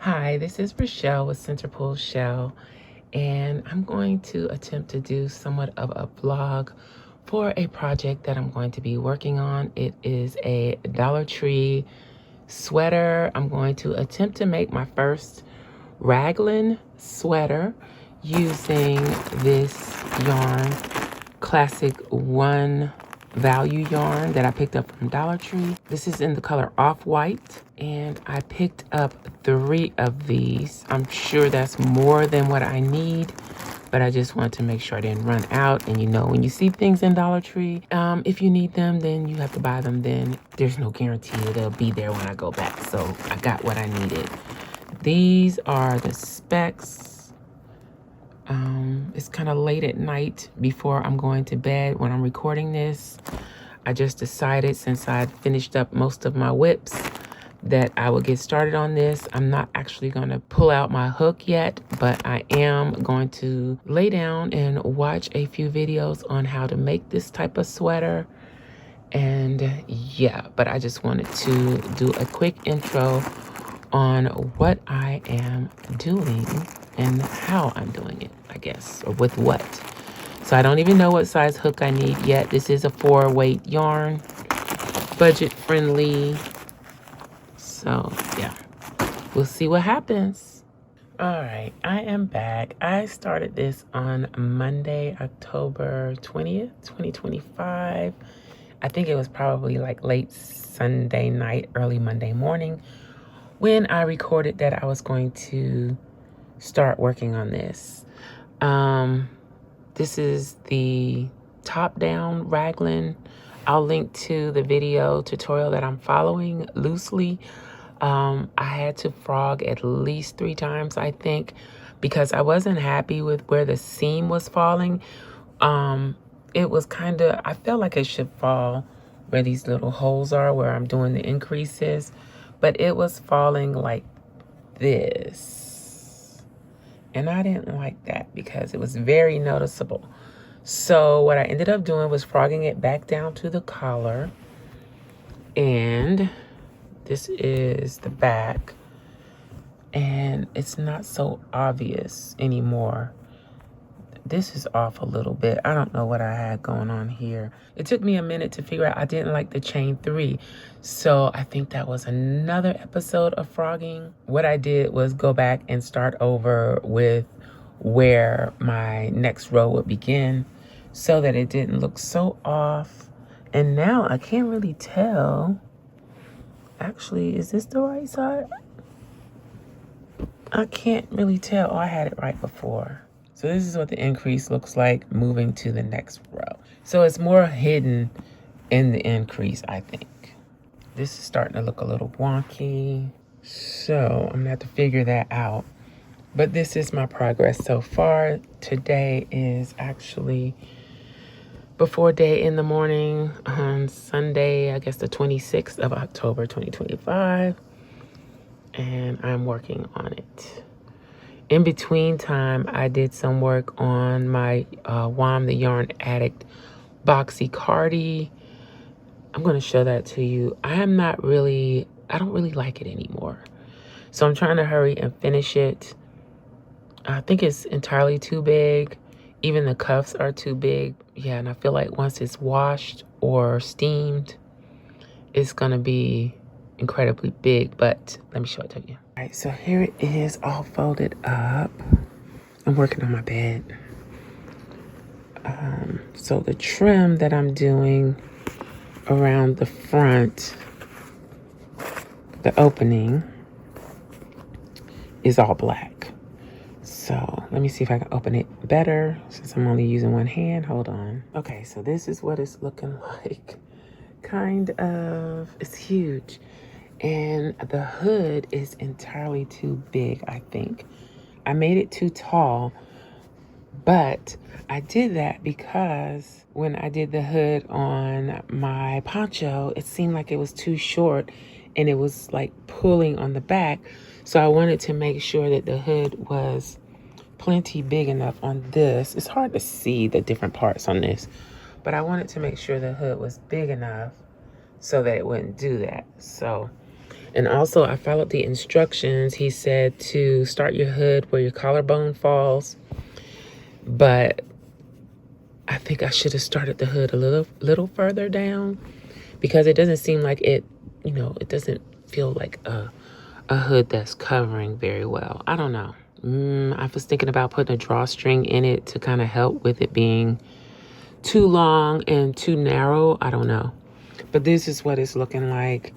Hi, this is Rachelle with Centerpool Shell, and I'm going to attempt to do somewhat of a vlog for a project that I'm going to be working on. It is a Dollar Tree sweater. I'm going to attempt to make my first raglan sweater using this yarn, classic one value yarn that I picked up from Dollar Tree. This is in the color Off-White, and I picked up 3 of these. I'm sure that's more than what I need, but I just wanted to make sure I didn't run out. And you know, when you see things in Dollar Tree, if you need them, then you have to buy them. Then there's no guarantee they'll be there when I go back. So I got what I needed. These are the specs. It's kind of late at night before I'm going to bed when I'm recording this. I just decided, since I finished up most of my whips, that I would get started on this. I'm not actually going to pull out my hook yet, but I am going to lay down and watch a few videos on how to make this type of sweater. And yeah, but I just wanted to do a quick intro on what I am doing and how I'm doing it, I guess, or with what. So I don't even know what size hook I need yet. This is a 4-weight yarn, budget friendly. So yeah, we'll see what happens. All right, I am back. I started this on Monday, October 20th, 2025. I think it was probably like late Sunday night, early Monday morning when I recorded that I was going to start working on this. This is the top-down raglan. I'll link to the video tutorial that I'm following loosely. I had to frog at least 3 times, I think, because I wasn't happy with where the seam was falling. It was kind of, I felt like it should fall where these little holes are, where I'm doing the increases, but it was falling like this. And I didn't like that because it was very noticeable. So what I ended up doing was frogging it back down to the collar. And this is the back. And it's not so obvious anymore. This is off a little bit. I don't know what I had going on here. It took me a minute to figure out I didn't like the chain 3. So I think that was another episode of frogging. What I did was go back and start over with where my next row would begin so that it didn't look so off. And now I can't really tell. Actually, is this the right side? I can't really tell. Oh, I had it right before. So this is what the increase looks like moving to the next row. So it's more hidden in the increase, I think. This is starting to look a little wonky. So I'm gonna have to figure that out. But this is my progress so far. Today is actually before day in the morning on Sunday, I guess the 26th of October, 2025. And I'm working on it. In between time, I did some work on my WOM the Yarn Addict Boxy Cardi. I'm going to show that to you. I don't really like it anymore. So I'm trying to hurry and finish it. I think it's entirely too big. Even the cuffs are too big. Yeah, and I feel like once it's washed or steamed, it's going to be incredibly big. But let me show it to you. All right, so here it is all folded up. I'm working on my bed. So the trim that I'm doing around the front, the opening, is all black. So let me see if I can open it better since I'm only using one hand. Hold on. Okay, so this is what it's looking like. Kind of, it's huge. And the hood is entirely too big, I think. I made it too tall, but I did that because when I did the hood on my poncho, it seemed like it was too short and it was like pulling on the back. So I wanted to make sure that the hood was plenty big enough on this. It's hard to see the different parts on this, but I wanted to make sure the hood was big enough so that it wouldn't do that. So And also I followed the instructions. He said to start your hood where your collarbone falls, but I think I should have started the hood a little further down, because it doesn't seem like it, it doesn't feel like a hood that's covering very well. I don't know. I was thinking about putting a drawstring in it to kind of help with it being too long and too narrow. I don't know. But this is what it's looking like.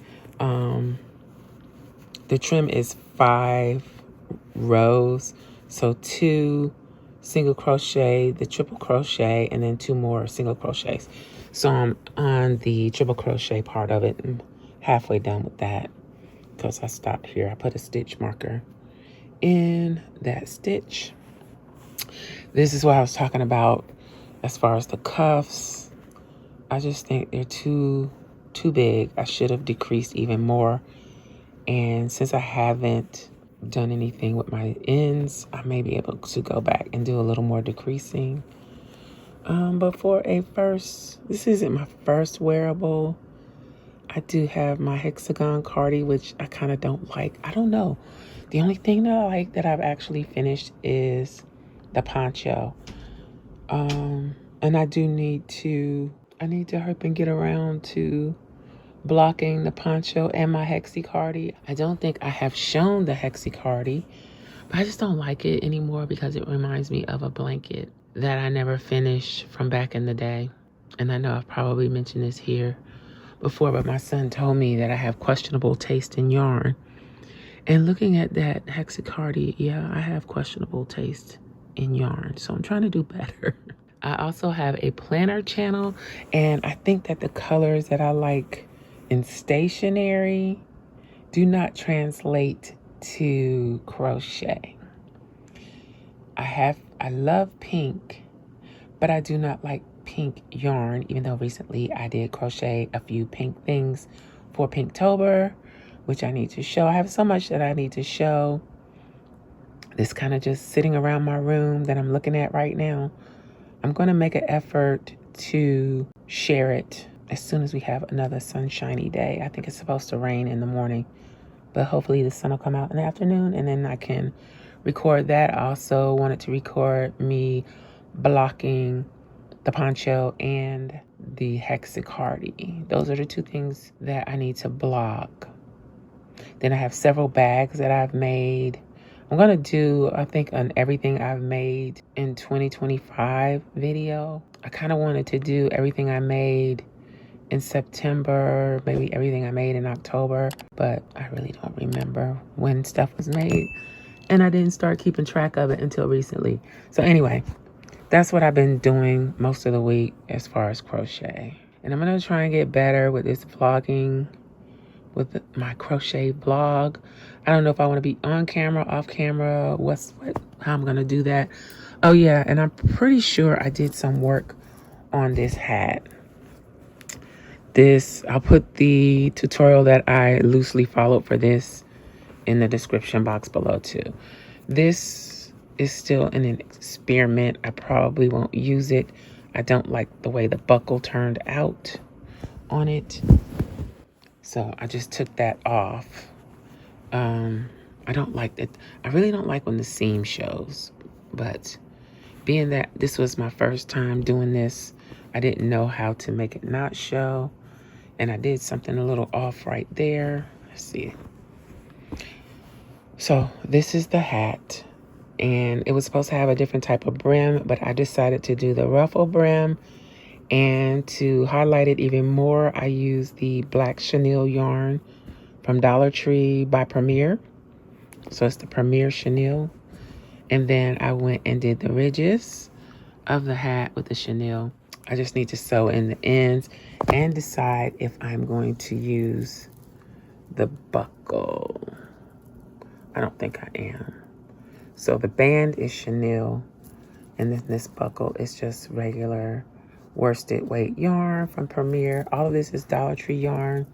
The trim is 5 rows. So 2 single crochet, the triple crochet, and then 2 more single crochets. So I'm on the triple crochet part of it. I'm halfway done with that because I stopped here. I put a stitch marker in that stitch. This is what I was talking about as far as the cuffs. I just think they're too big. I should have decreased even more. And since I haven't done anything with my ends, I may be able to go back and do a little more decreasing. But for this isn't my first wearable. I do have my hexagon cardi, which I kind of don't like. I don't know. The only thing that I like that I've actually finished is the poncho. And I need to hurry and get around to blocking the poncho and my hexicardi. I don't think I have shown the hexicardi, but I just don't like it anymore because it reminds me of a blanket that I never finished from back in the day. And I know I've probably mentioned this here before, but my son told me that I have questionable taste in yarn. And looking at that hexicardi, yeah, I have questionable taste in yarn. So I'm trying to do better. I also have a planner channel, and I think that the colors that I like in stationery do not translate to crochet. I love pink, but I do not like pink yarn, even though recently I did crochet a few pink things for Pinktober, which I need to show. I have so much that I need to show. This kind of just sitting around my room that I'm looking at right now. I'm going to make an effort to share it as soon as we have another sunshiny day. I think it's supposed to rain in the morning, but hopefully the sun will come out in the afternoon, and then I can record that. I also wanted to record me blocking the poncho and the hexicardi. Those are the 2 things that I need to block. Then I have several bags that I've made. I'm going to do, I think, an everything I've made in 2025 video. I kind of wanted to do everything I made in September, maybe everything I made in October, but I really don't remember when stuff was made. And I didn't start keeping track of it until recently. So anyway, that's what I've been doing most of the week as far as crochet. And I'm going to try and get better with this vlogging, with my crochet vlog. I don't know if I want to be on camera, off camera, how I'm going to do that. Oh yeah, and I'm pretty sure I did some work on this hat. I'll put the tutorial that I loosely followed for this in the description box below too. This is still an experiment. I probably won't use it. I don't like the way the buckle turned out on it. So I just took that off. I don't like it. I really don't like when the seam shows, but being that this was my first time doing this, I didn't know how to make it not show. And I did something a little off right there. Let's see. So this is the hat, and it was supposed to have a different type of brim, but I decided to do the ruffle brim. And to highlight it even more, I used the black chenille yarn from Dollar Tree by Premier. So it's the Premier chenille. And then I went and did the ridges of the hat with the chenille. I just need to sew in the ends and decide if I'm going to use the buckle. I don't think I am. So the band is chenille, and then this buckle is just regular worsted weight yarn from Premier. All of this is Dollar Tree yarn.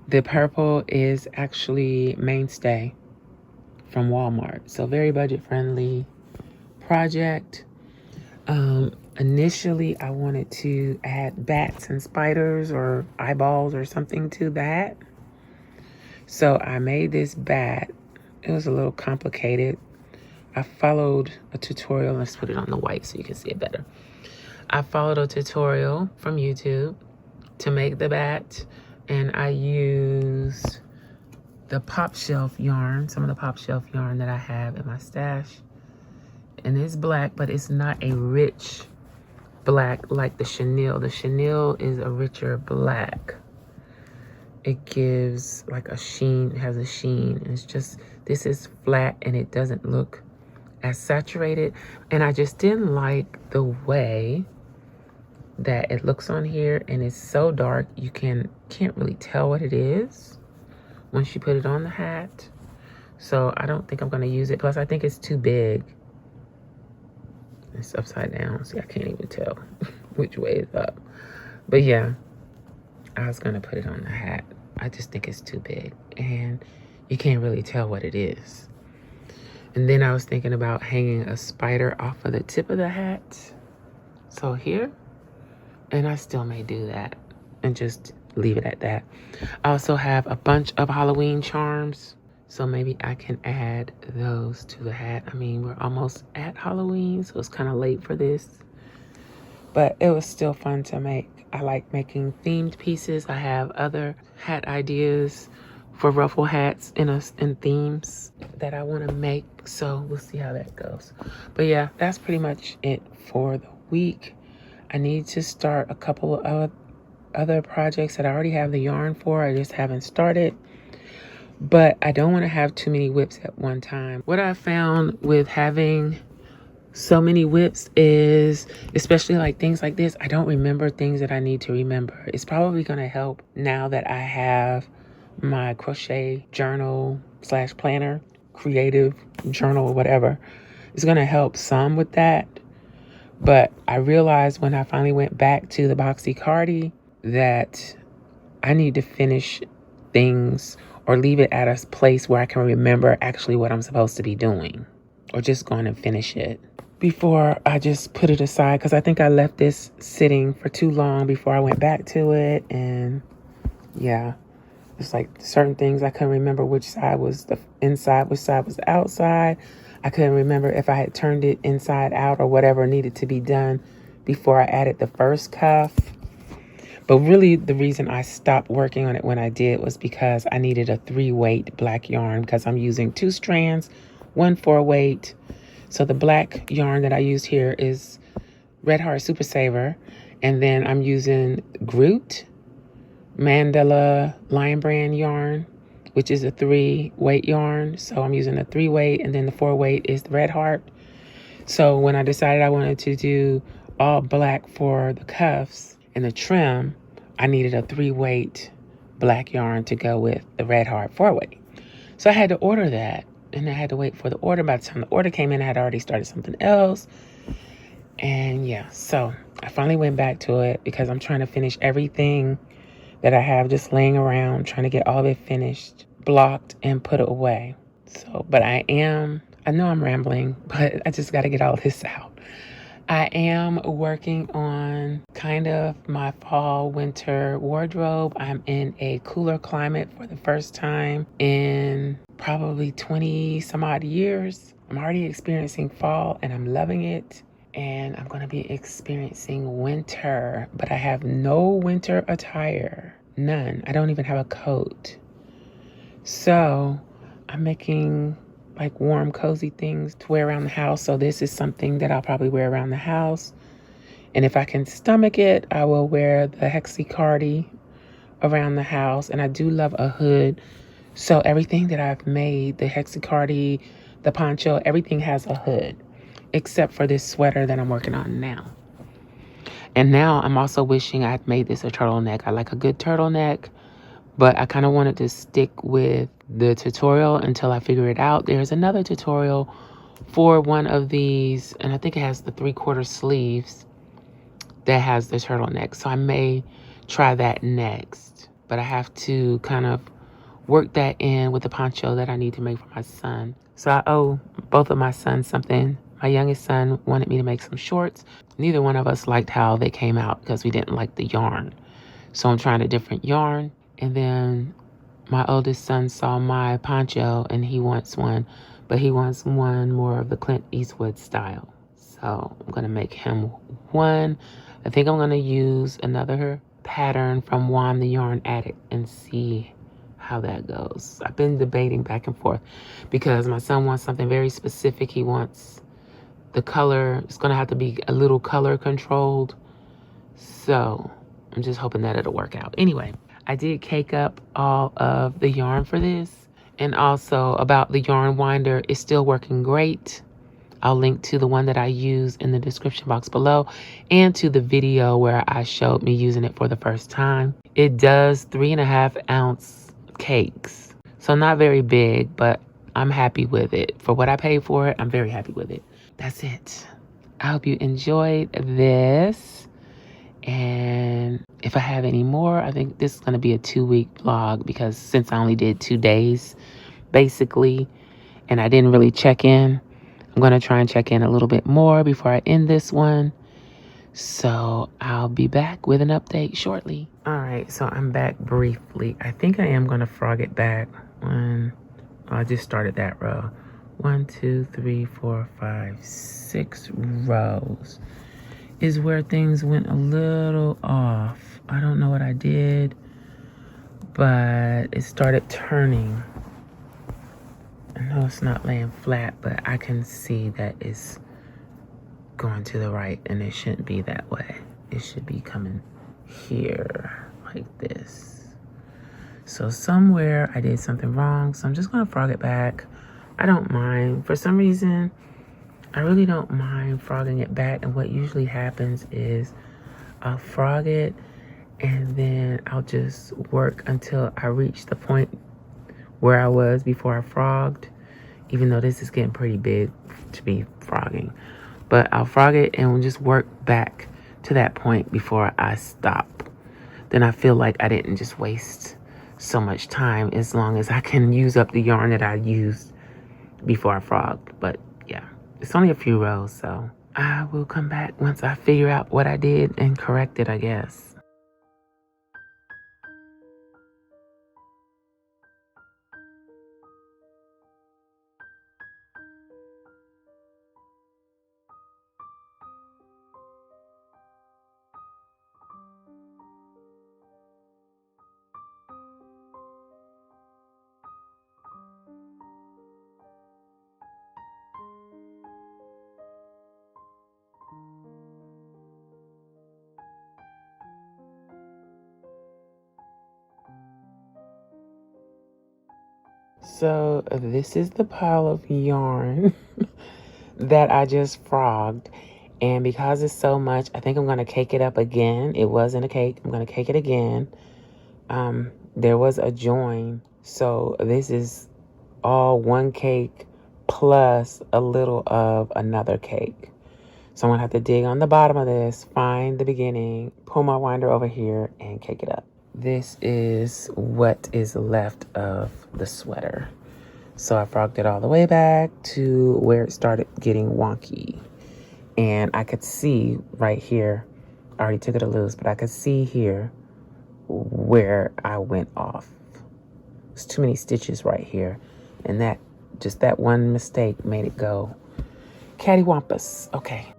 The purple is actually Mainstay from Walmart. So very budget friendly project. Initially, I wanted to add bats and spiders or eyeballs or something to that. So I made this bat. It was a little complicated. I followed a tutorial. Let's put it on the white so you can see it better. I followed a tutorial from YouTube to make the bat, and I used the pop shelf yarn, some of the pop shelf yarn that I have in my stash. And it's black, but it's not a rich black like the chenille. The chenille is a richer black. It gives like a sheen, it has a sheen. It's just, this is flat and it doesn't look as saturated. And I just didn't like the way that it looks on here, and it's so dark you can't really tell what it is once you put it on the hat. So I don't think I'm gonna use it. Plus I think it's too big. It's upside down, so I can't even tell which way is up. But yeah, I was gonna put it on the hat. I just think it's too big and you can't really tell what it is. And then I was thinking about hanging a spider off of the tip of the hat. So here, and I still may do that and just leave it at that. I also have a bunch of Halloween charms, so maybe I can add those to the hat. I mean, we're almost at Halloween, so it's kind of late for this, but it was still fun to make. I like making themed pieces. I have other hat ideas for ruffle hats in themes that I want to make, so we'll see how that goes. But yeah, that's pretty much it for the week. I need to start a couple of other projects that I already have the yarn for. I just haven't started. But I don't want to have too many whips at one time. What I found with having so many whips is, especially like things like this, I don't remember things that I need to remember. It's probably going to help now that I have my crochet journal / planner, creative journal, whatever. It's going to help some with that. But I realized when I finally went back to the boxy cardi that I need to finish things or leave it at a place where I can remember actually what I'm supposed to be doing, or just go on and finish it before I just put it aside, because I think I left this sitting for too long before I went back to it. And yeah, it's like certain things I couldn't remember which side was the inside, which side was the outside. I couldn't remember if I had turned it inside out or whatever needed to be done before I added the first cuff. But really the reason I stopped working on it when I did was because I needed a 3-weight black yarn, because I'm using 2 strands, 1 4-weight. So the black yarn that I use here is Red Heart Super Saver. And then I'm using Groot Mandala Lion Brand yarn, which is a 3-weight yarn. So I'm using a 3-weight, and then the 4-weight is the Red Heart. So when I decided I wanted to do all black for the cuffs and the trim, I needed a 3-weight black yarn to go with the Red Heart 4-weight. So I had to order that, and I had to wait for the order. By the time the order came in, I had already started something else. And yeah, so I finally went back to it because I'm trying to finish everything that I have just laying around, trying to get all of it finished, blocked, and put it away. So, but I know I'm rambling, but I just got to get all this out. I am working on kind of my fall winter wardrobe. I'm in a cooler climate for the first time in probably 20 some odd years. I'm already experiencing fall and I'm loving it. And I'm going to be experiencing winter, but I have no winter attire. None. I don't even have a coat. So I'm making like warm, cozy things to wear around the house. So this is something that I'll probably wear around the house. And if I can stomach it, I will wear the Hexicardi around the house. And I do love a hood. So everything that I've made, the Hexicardi, the poncho, everything has a hood, except for this sweater that I'm working on now. And now I'm also wishing I'd made this a turtleneck. I like a good turtleneck, but I kind of wanted to stick with the tutorial until I figure it out. There's another tutorial for one of these, and I think it has the 3/4 sleeves that has the turtleneck. So I may try that next, but I have to kind of work that in with the poncho that I need to make for my son. So I owe both of my sons something. My youngest son wanted me to make some shorts. Neither one of us liked how they came out because we didn't like the yarn. So I'm trying a different yarn. And then My oldest son saw my poncho and he wants one, but he wants one more of the Clint Eastwood style. So I'm gonna make him one. I think I'm gonna use another pattern from Juan the Yarn Addict and see how that goes. I've been debating back and forth because my son wants something very specific. He wants the color, it's gonna have to be a little color controlled. So I'm just hoping that it'll work out. Anyway, I did cake up all of the yarn for this. And also about the yarn winder, it's still working great. I'll link to the one that I use in the description box below and to the video where I showed me using it for the first time. It does 3.5 ounce cakes. So not very big, but I'm happy with it. For what I paid for it, I'm very happy with it. That's it. I hope you enjoyed this. And if I have any more, I think this is going to be a 2-week vlog because since I only did 2 days, basically, and I didn't really check in, I'm going to try and check in a little bit more before I end this one. So I'll be back with an update shortly. All right, so I'm back briefly. I think I am going to frog it back. I just started that row. 1, 2, 3, 4, 5, 6 rows is where things went a little off. I don't know what I did, but it started turning. I know it's not laying flat, but I can see that it's going to the right and it shouldn't be that way. It should be coming here like this. So somewhere I did something wrong, so I'm just gonna frog it back. I don't mind. For some reason, I really don't mind frogging it back, and what usually happens is I'll frog it and then I'll just work until I reach the point where I was before I frogged, even though this is getting pretty big to be frogging. But I'll frog it and we'll just work back to that point before I stop. Then I feel like I didn't just waste so much time as long as I can use up the yarn that I used before I frogged. But yeah. It's only a few rows, so I will come back once I figure out what I did and correct it, I guess. So this is the pile of yarn that I just frogged. And because it's so much, I think I'm going to cake it up again. It wasn't a cake. I'm going to cake it again. There was a join. So this is all one cake plus a little of another cake. So I'm going to have to dig on the bottom of this, find the beginning, pull my winder over here, and cake it up. This is what is left of the sweater. So I frogged it all the way back to where it started getting wonky. And I could see right here, I already took it a loose, but I could see here where I went off. There's too many stitches right here. And that, just that one mistake made it go cattywampus. Okay.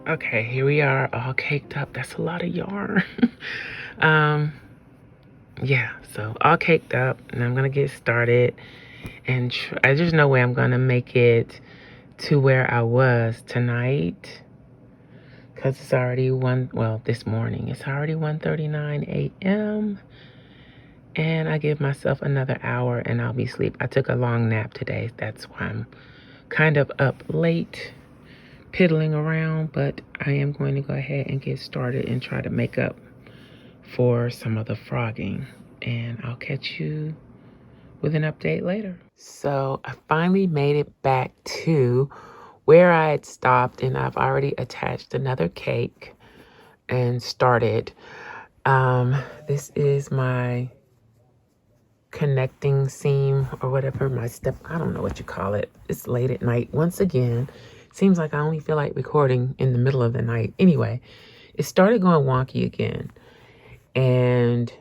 Okay, here we are, all caked up. That's a lot of yarn. Yeah, so all caked up, and I'm gonna get started. And there's no way I'm gonna make it to where I was tonight, because it's already this morning. It's already 1:39 a.m. And I give myself another hour and I'll be asleep. I took a long nap today. That's why I'm kind of up late, piddling around, but I am going to go ahead and get started and try to make up for some of the frogging. and I'll catch you with an update later. So I finally made it back to where I had stopped, and I've already attached another cake and started. This is my connecting seam or whatever, my step, I don't know what you call it. It's late at night. Once again, seems like I only feel like recording in the middle of the night. Anyway, it started going wonky again. And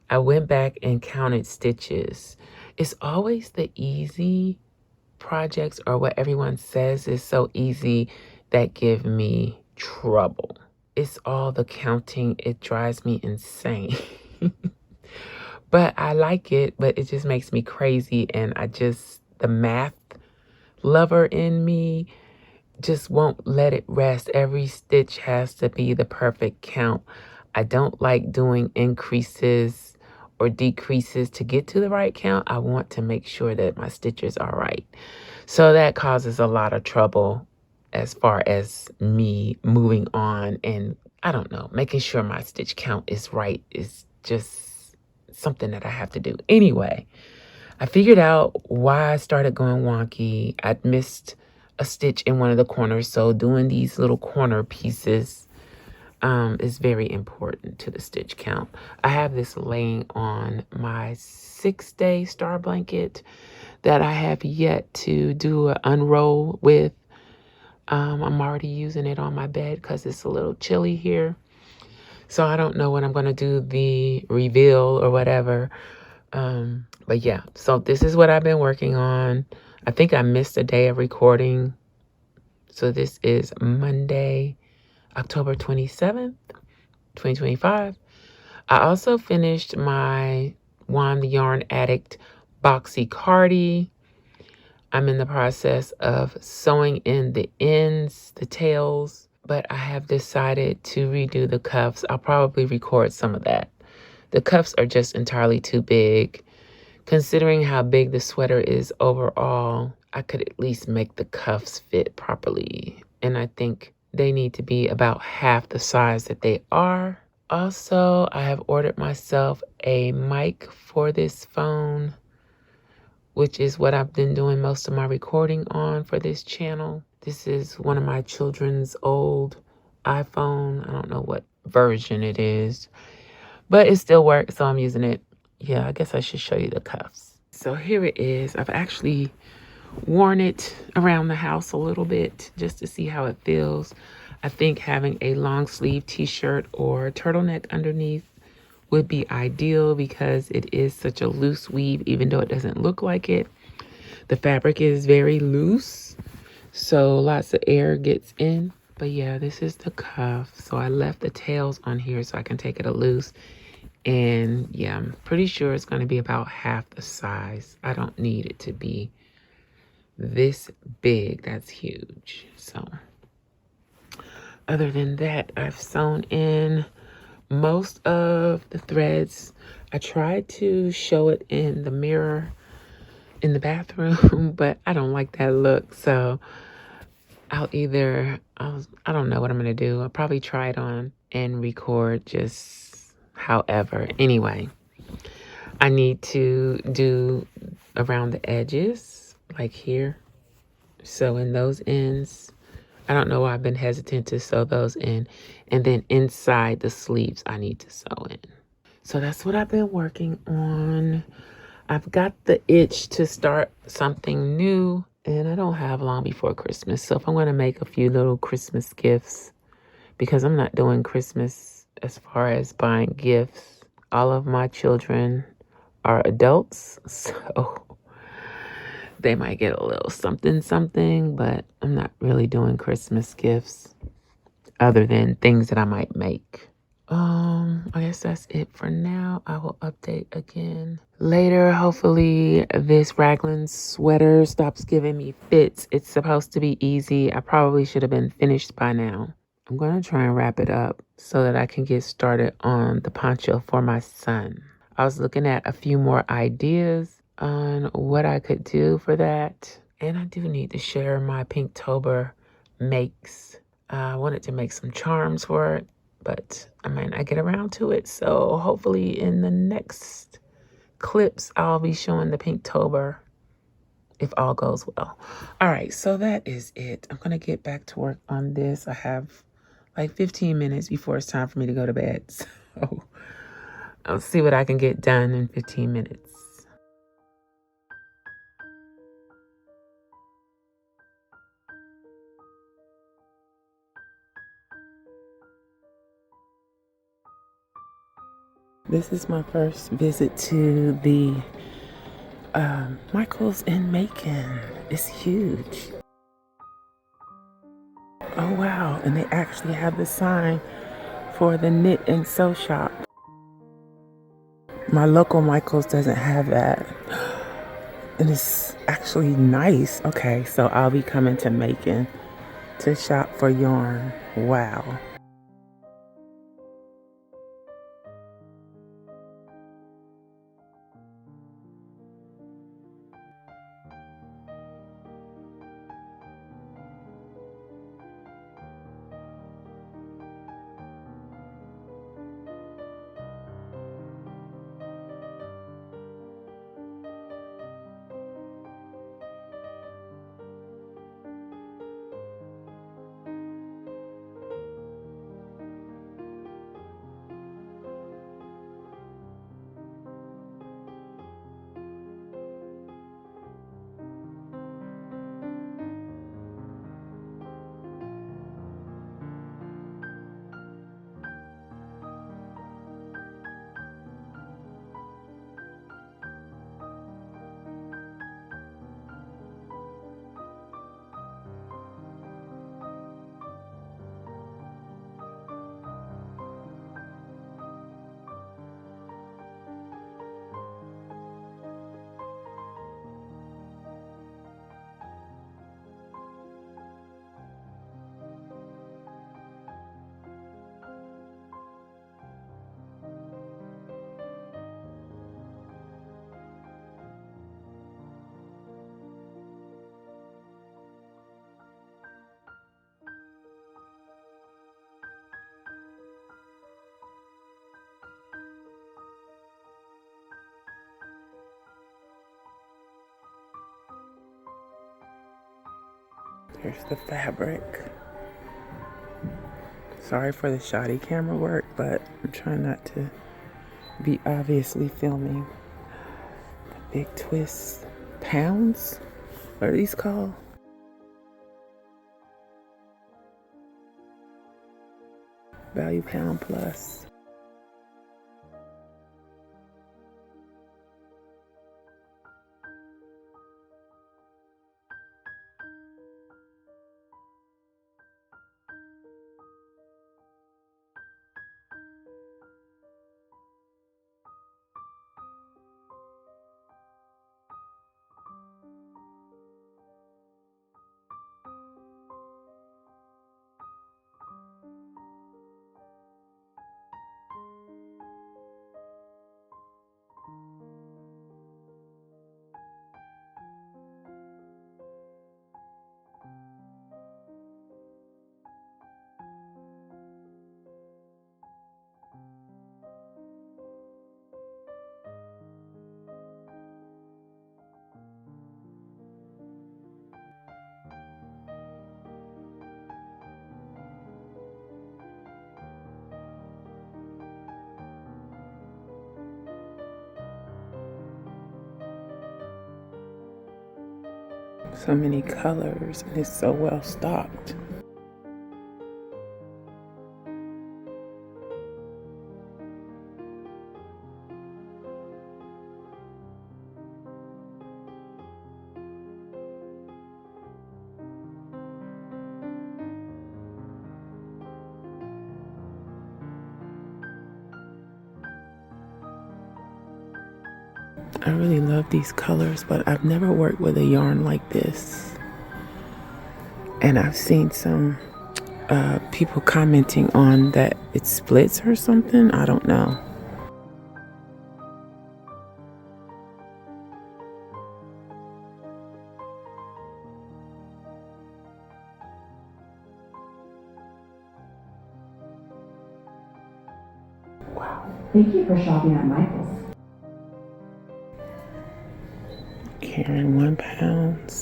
I went back and counted stitches. It's always the easy projects or what everyone says is so easy that give me trouble. It's all the counting. It drives me insane. But I like it, but it just makes me crazy. And the math lover in me just won't let it rest. Every stitch has to be the perfect count. I don't like doing increases or decreases to get to the right count. I want to make sure that my stitches are right. So that causes a lot of trouble as far as me moving on, and I don't know, making sure my stitch count is right is just something that I have to do. Anyway, I figured out why I started going wonky. I'd missed a stitch in one of the corners, so doing these little corner pieces is very important to the stitch count. I have this laying on my 6-day star blanket that I have yet to do an unroll with. I'm already using it on my bed because it's a little chilly here. So I don't know when I'm going to do the reveal or whatever. But yeah, so this is what I've been working on. I think I missed a day of recording. So this is Monday, October 27th, 2025. I also finished my Juan the Yarn Addict Boxy Cardi. I'm in the process of sewing in the ends, the tails, but I have decided to redo the cuffs. I'll probably record some of that. The cuffs are just entirely too big. Considering how big the sweater is overall, I could at least make the cuffs fit properly. And I think they need to be about half the size that they are. Also, I have ordered myself a mic for this phone, which is what I've been doing most of my recording on for this channel. This is one of my children's old iPhone. I don't know what version it is, but it still works, so I'm using it. Yeah, I guess I should show you the cuffs. So here it is. I've actually worn it around the house a little bit just to see how it feels. I think having a long sleeve t-shirt or turtleneck underneath would be ideal because it is such a loose weave, even though it doesn't look like it. The fabric is very loose, so lots of air gets in. But yeah, this is the cuff. So I left the tails on here so I can take it a loose. And yeah, I'm pretty sure it's going to be about half the size. I don't need it to be this big. That's huge. So other than that, I've sewn in most of the threads. I tried to show it in the mirror in the bathroom, but I don't like that look. So I don't know what I'm going to do. I'll probably try it on and record just however. Anyway, I need to do around the edges, like here. So in those ends, I don't know why I've been hesitant to sew those in. And then inside the sleeves, I need to sew in. So that's what I've been working on. I've got the itch to start something new, and I don't have long before Christmas. So if I'm going to make a few little Christmas gifts, because I'm not doing Christmas as far as buying gifts. All of my children are adults, so they might get a little something, but I'm not really doing Christmas gifts other than things that I might make. I guess that's it for now. I will update again later. Hopefully this raglan sweater stops giving me fits. It's supposed to be easy. I probably should have been finished by now. I'm going to try and wrap it up so that I can get started on the poncho for my son. I was looking at a few more ideas on what I could do for that. And I do need to share my Pinktober makes. I wanted to make some charms for it. but I might not get around to it. So hopefully in the next clips, I'll be showing the Pinktober if all goes well. All right, so that is it. I'm gonna get back to work on this. I have like 15 minutes before it's time for me to go to bed. So I'll see what I can get done in 15 minutes. This is my first visit to the Michael's in Macon. It's huge. Oh wow, and they actually have the sign for the knit and sew shop. My local Michael's doesn't have that. And it's actually nice. Okay, so I'll be coming to Macon to shop for yarn. Wow. Here's the fabric. Sorry for the shoddy camera work, but I'm trying not to be obviously filming. Big twist pounds? What are these called? Value pound plus. So many colors, and it's so well stocked. I really love these colors, but I've never worked with a yarn like this. And I've seen some people commenting on that it splits or something. I don't know. Thank you for shopping at Michael's. Carrying 1 pound.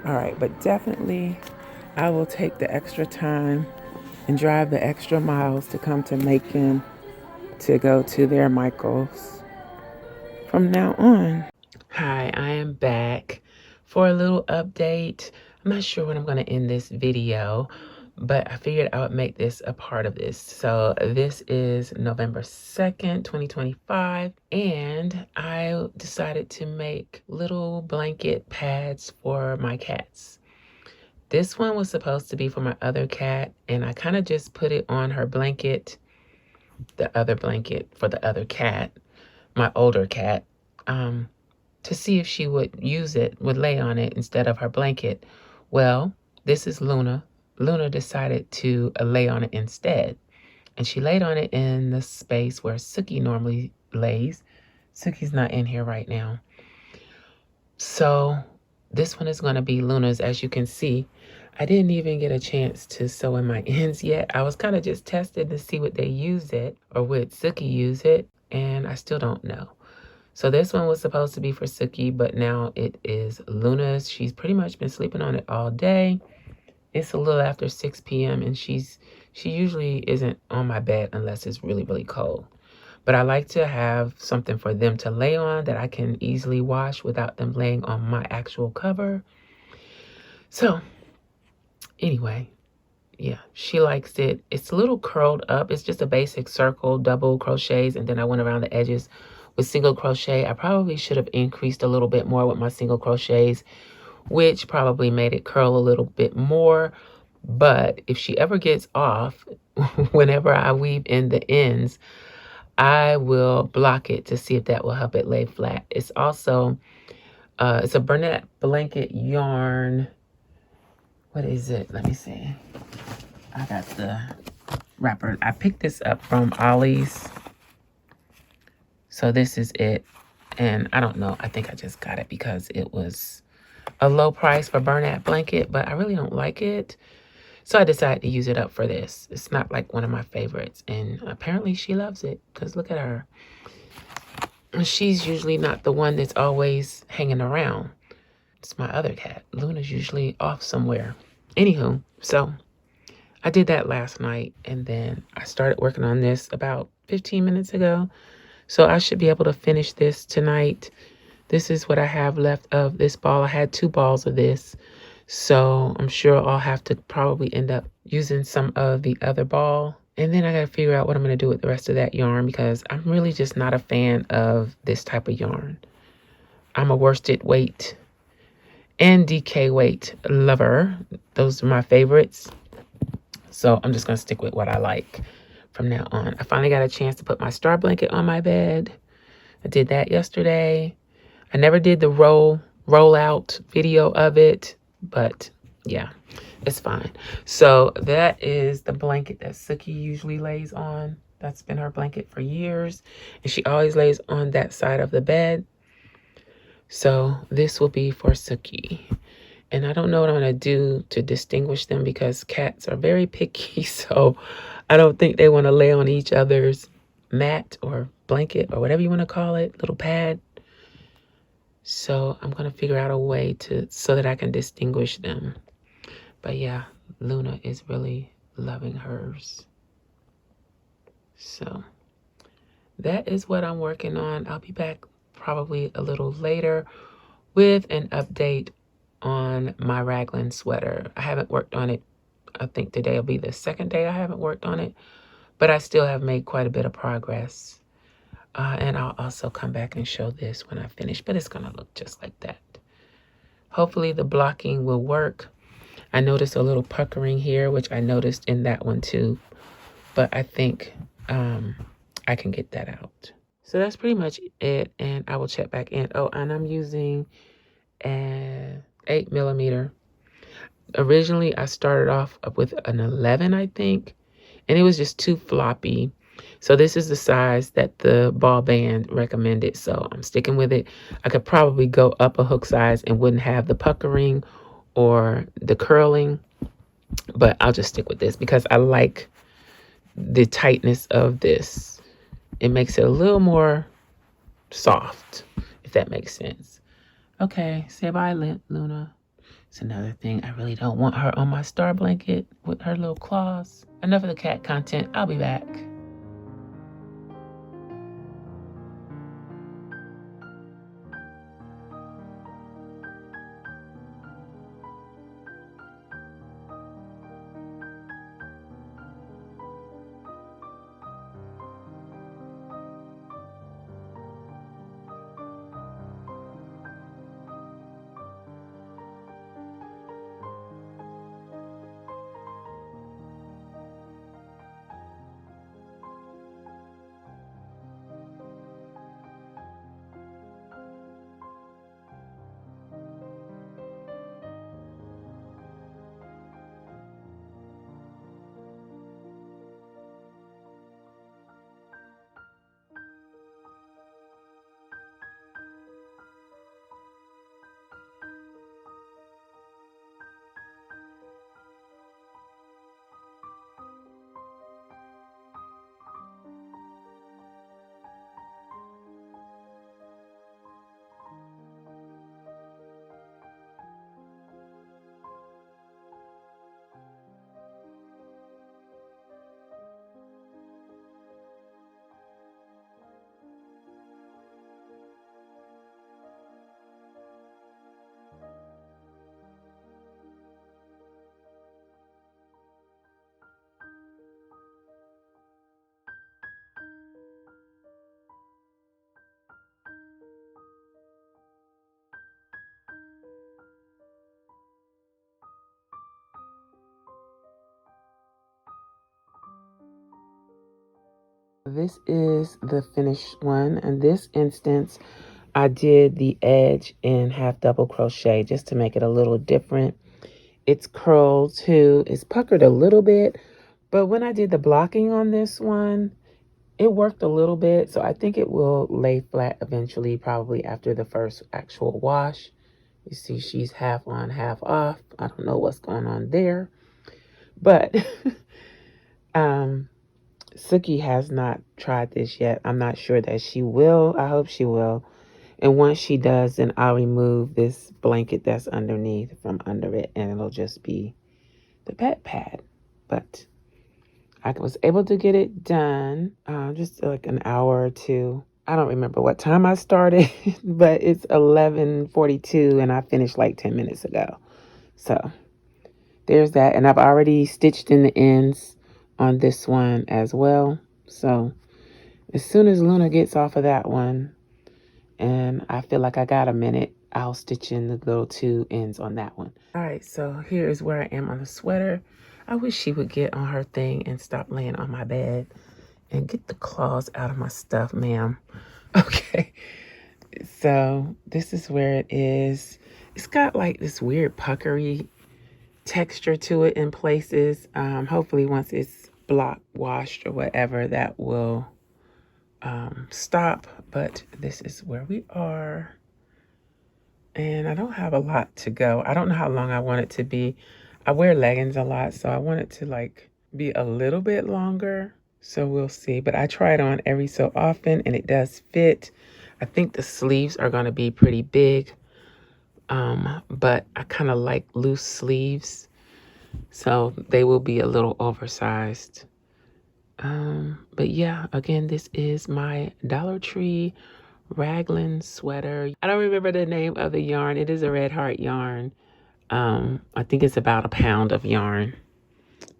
All right, but definitely I will take the extra time and drive the extra miles to come to Macon to go to their Michaels from now on. Hi, I am back for a little update. I'm not sure when I'm going to end this video, but I figured I would make this a part of this. So this is November 2nd, 2025, and I decided to make little blanket pads for my cats. This one was supposed to be for my other cat, and I kind of just put it on her blanket, the other blanket for the other cat, my older cat, to see if she would use it, would lay on it instead of her blanket. Well, this is Luna. Luna decided to lay on it instead. And she laid on it in the space where Suki normally lays. Suki's not in here right now. So this one is going to be Luna's. As you can see, I didn't even get a chance to sew in my ends yet. I was kind of just testing to see would they use it or would Suki use it, and I still don't know. So this one was supposed to be for Suki, but now it is Luna's. She's pretty much been sleeping on it all day. It's a little after 6 p.m. and she usually isn't on my bed unless it's really, really cold. But I like to have something for them to lay on that I can easily wash without them laying on my actual cover. So anyway, yeah, she likes it. It's a little curled up. It's just a basic circle, double crochets, and then I went around the edges with single crochet. I probably should have increased a little bit more with my single crochets, which probably made it curl a little bit more. But if she ever gets off, whenever I weave in the ends, I will block it to see if that will help it lay flat. It's also, it's a Bernat blanket yarn. What is it? Let me see. I got the wrapper. I picked this up from Ollie's. So this is it. And I don't know. I think I just got it because it was a low price for Bernat blanket, but I really don't like it. So I decided to use it up for this. It's not like one of my favorites. And apparently she loves it because look at her. She's usually not the one that's always hanging around. It's my other cat. Luna's usually off somewhere. Anywho, so I did that last night and then I started working on this about 15 minutes ago. So I should be able to finish this tonight. This is what I have left of this ball. I had 2 balls of this. So I'm sure I'll have to probably end up using some of the other ball. And then I got to figure out what I'm going to do with the rest of that yarn because I'm really just not a fan of this type of yarn. I'm a worsted weight and DK weight lover. Those are my favorites. So I'm just going to stick with what I like from now on. I finally got a chance to put my star blanket on my bed. I did that yesterday. I never did the roll out video of it, but yeah, it's fine. So that is the blanket that Suki usually lays on. That's been her blanket for years. And she always lays on that side of the bed. So this will be for Suki. And I don't know what I'm going to do to distinguish them because cats are very picky. So I don't think they want to lay on each other's mat or blanket or whatever you want to call it, little pad. So I'm going to figure out a way so that I can distinguish them. But yeah, Luna is really loving hers. So that is what I'm working on. I'll be back probably a little later with an update on my raglan sweater. I haven't worked on it. I think today will be the second day I haven't worked on it, but I still have made quite a bit of progress. And I'll also come back and show this when I finish, but it's going to look just like that. Hopefully the blocking will work. I noticed a little puckering here, which I noticed in that one too, but I think I can get that out. So that's pretty much it, and I will check back in. Oh, and I'm using an 8mm. Originally, I started off with an 11, I think, and it was just too floppy. So this is the size that the ball band recommended, so I'm sticking with it. I could probably go up a hook size and wouldn't have the puckering or the curling, but I'll just stick with this because I like the tightness of this. It makes it a little more soft, if that makes sense. Okay, say bye, Luna. It's another thing. I really don't want her on my star blanket with her little claws. Enough of the cat content. I'll be back. This is the finished one. In this instance, I did the edge in half double crochet just to make it a little different. It's curled too. It's puckered a little bit, but when I did the blocking on this one, it worked a little bit. So I think it will lay flat eventually, probably after the first actual wash. You see she's half on, half off. I don't know what's going on there, but Suki has not tried this yet. I'm not sure that she will. I hope she will. And once she does, then I'll remove this blanket that's underneath from under it, and it'll just be the pet pad. But I was able to get it done just like an hour or two. I don't remember what time I started, but it's 11:42 and I finished like 10 minutes ago. So there's that. And I've already stitched in the ends on this one as well. So as soon as Luna gets off of that one, and I feel like I got a minute, I'll stitch in the little two ends on that one. All right, so here is where I am on the sweater. I wish she would get on her thing and stop laying on my bed and get the claws out of my stuff, ma'am. Okay, so this is where it is. It's got like this weird puckery texture to it in places. Hopefully once it's block washed or whatever, that will stop. But this is where we are. And I don't have a lot to go. I don't know how long I want it to be. I wear leggings a lot, so I want it to like be a little bit longer. So we'll see. But I try it on every so often and it does fit. I think the sleeves are going to be pretty big. But I kind of like loose sleeves. So they will be a little oversized. But yeah, again, this is my Dollar Tree raglan sweater. I don't remember the name of the yarn. It is a Red Heart yarn. I think it's about a pound of yarn.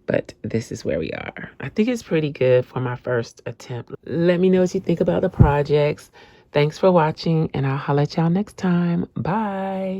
But this is where we are. I think it's pretty good for my first attempt. Let me know what you think about the projects. Thanks for watching, and I'll holler at y'all next time. Bye.